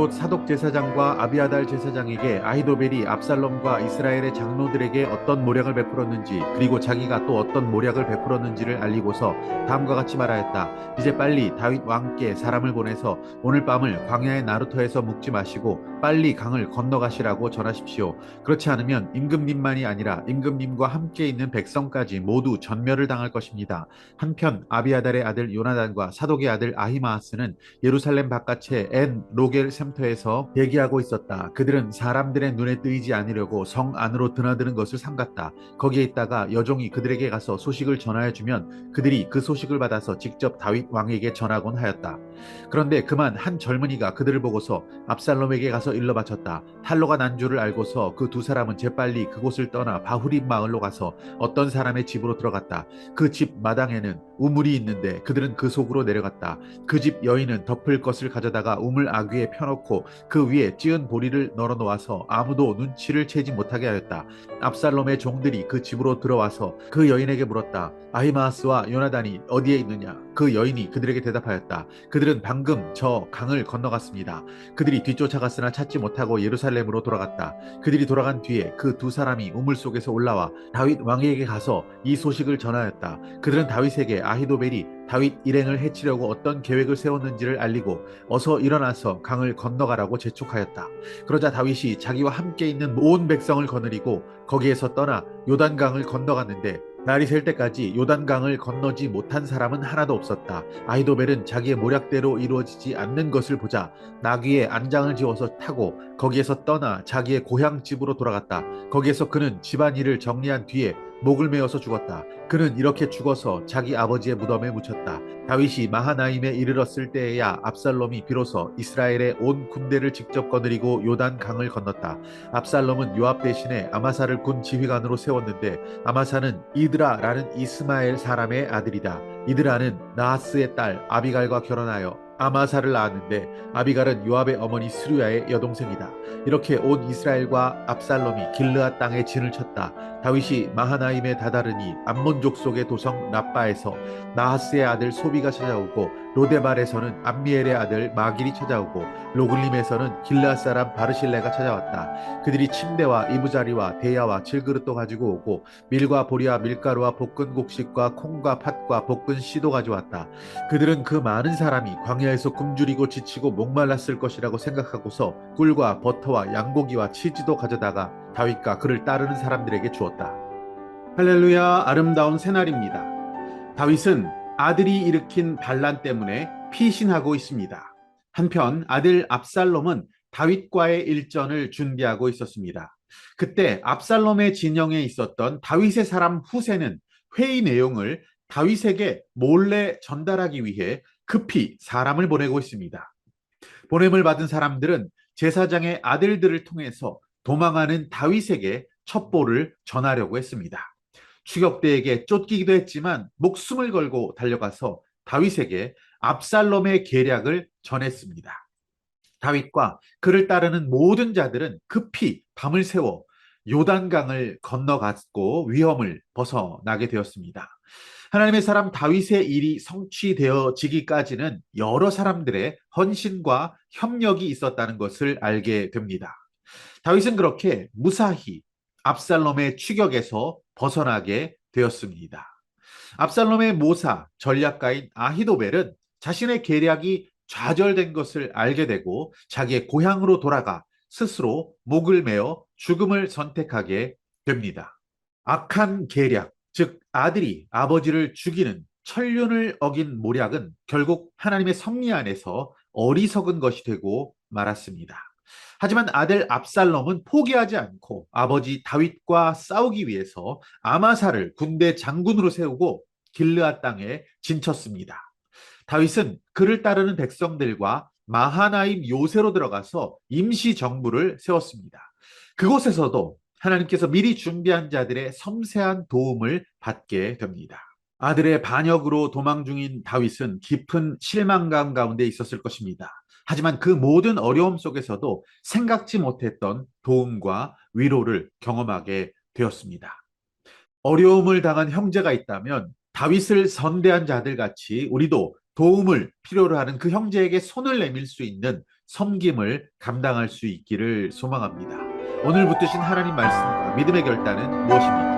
곧 사독 제사장과 아비아달 제사장에게 아히도벨이 압살롬과 이스라엘의 장로들에게 어떤 모략을 베풀었는지 그리고 자기가 또 어떤 모략을 베풀었는지를 알리고서 다음과 같이 말하였다. 이제 빨리 다윗 왕께 사람을 보내서 오늘 밤을 광야의 나루터에서 묵지 마시고 빨리 강을 건너가시라고 전하십시오. 그렇지 않으면 임금님만이 아니라 임금님과 함께 있는 백성까지 모두 전멸을 당할 것입니다. 한편 아비아달의 아들 요나단과 사독의 아들 아히마아스는 예루살렘 바깥의 엔 로겔 샘터에서 대기하고 있었다. 그들은 사람들의 눈에 뜨이지 않으려고 성 안으로 드나드는 것을 삼갔다. 거기에 있다가 여종이 그들에게 가서 소식을 전하여 주면 그들이 그 소식을 받아서 직접 다윗 왕에게 전하곤 하였다. 그런데 그만 한 젊은이가 그들을 보고서 압살롬에게 가서 일러 바쳤다. 탈로가 난 줄을 알고서 그 두 사람은 재빨리 그곳을 떠나 바후림 마을로 가서 어떤 사람의 집으로 들어갔다. 그 집 마당에는 우물이 있는데 그들은 그 속으로 내려갔다. 그 집 여인은 덮을 것을 가져다가 우물 아귀에 펴놓고 그 위에 찌은 보리를 널어 놓아서 아무도 눈치를 채지 못하게 하였다. 압살롬의 종들이 그 집으로 들어와서 그 여인에게 물었다. 아히마아스와 요나단이 어디에 있느냐? 그 여인이 그들에게 대답하였다. 그들은 방금 저 강을 건너갔습니다. 그들이 뒤쫓아갔으나 찾지 못하고 예루살렘으로 돌아갔다. 그들이 돌아간 뒤에 그 두 사람이 우물 속에서 올라와 다윗 왕에게 가서 이 소식을 전하였다. 그들은 다윗에게 아히도벨이 다윗 일행을 해치려고 어떤 계획을 세웠는지를 알리고 어서 일어나서 강을 건너가라고 재촉하였다. 그러자 다윗이 자기와 함께 있는 온 백성을 거느리고 거기에서 떠나 요단강을 건너갔는데 날이 셀 때까지 요단강을 건너지 못한 사람은 하나도 없었다. 아히도벨은 자기의 모략대로 이루어지지 않는 것을 보자 나귀에 안장을 지어서 타고 거기에서 떠나 자기의 고향집으로 돌아갔다. 거기에서 그는 집안일을 정리한 뒤에 목을 메어서 죽었다. 그는 이렇게 죽어서 자기 아버지의 무덤에 묻혔다. 다윗이 마하나임에 이르렀을 때에야 압살롬이 비로소 이스라엘의 온 군대를 직접 거느리고 요단 강을 건넜다. 압살롬은 요압 대신에 아마사를 군 지휘관으로 세웠는데 아마사는 이드라라는 이스마엘 사람의 아들이다. 이드라는 나하스의 딸 아비갈과 결혼하여 아마사를 낳았는데 아비갈은 요압의 어머니 스루야의 여동생이다. 이렇게 온 이스라엘과 압살롬이 길르앗 땅에 진을 쳤다. 다윗이 마하나임에 다다르니 암몬 족속의 도성 라빠에서 나하스의 아들 소비가 찾아오고 로데발에서는 암미엘의 아들 마길이 찾아오고 로글림에서는 길르앗 사람 바르실레가 찾아왔다. 그들이 침대와 이부자리와 대야와 질그릇도 가지고 오고 밀과 보리와 밀가루와 볶은 곡식과 콩과 팥과 볶은 씨도 가져왔다. 그들은 그 많은 사람이 광야에서 굶주리고 지치고 목말랐을 것이라고 생각하고서 꿀과 버터와 양고기와 치즈도 가져다가 다윗과 그를 따르는 사람들에게 주었다. 할렐루야, 아름다운 새날입니다. 다윗은 아들이 일으킨 반란 때문에 피신하고 있습니다. 한편 아들 압살롬은 다윗과의 일전을 준비하고 있었습니다. 그때 압살롬의 진영에 있었던 다윗의 사람 후세는 회의 내용을 다윗에게 몰래 전달하기 위해 급히 사람을 보내고 있습니다. 보냄을 받은 사람들은 제사장의 아들들을 통해서 도망하는 다윗에게 첩보를 전하려고 했습니다. 추격대에게 쫓기기도 했지만 목숨을 걸고 달려가서 다윗에게 압살롬의 계략을 전했습니다. 다윗과 그를 따르는 모든 자들은 급히 밤을 새워 요단강을 건너갔고 위험을 벗어나게 되었습니다. 하나님의 사람 다윗의 일이 성취되어지기까지는 여러 사람들의 헌신과 협력이 있었다는 것을 알게 됩니다. 다윗은 그렇게 무사히 압살롬의 추격에서 벗어나게 되었습니다. 압살롬의 모사, 전략가인 아히도벨은 자신의 계략이 좌절된 것을 알게 되고 자기의 고향으로 돌아가 스스로 목을 메어 죽음을 선택하게 됩니다. 악한 계략, 즉 아들이 아버지를 죽이는 천륜을 어긴 모략은 결국 하나님의 섭리 안에서 어리석은 것이 되고 말았습니다. 하지만 아들 압살롬은 포기하지 않고 아버지 다윗과 싸우기 위해서 아마사를 군대 장군으로 세우고 길르앗 땅에 진쳤습니다. 다윗은 그를 따르는 백성들과 마하나임 요새로 들어가서 임시 정부를 세웠습니다. 그곳에서도 하나님께서 미리 준비한 자들의 섬세한 도움을 받게 됩니다. 아들의 반역으로 도망 중인 다윗은 깊은 실망감 가운데 있었을 것입니다. 하지만 그 모든 어려움 속에서도 생각지 못했던 도움과 위로를 경험하게 되었습니다. 어려움을 당한 형제가 있다면 다윗을 선대한 자들 같이 우리도 도움을 필요로 하는 그 형제에게 손을 내밀 수 있는 섬김을 감당할 수 있기를 소망합니다. 오늘 붙드신 하나님 말씀과 믿음의 결단은 무엇입니까?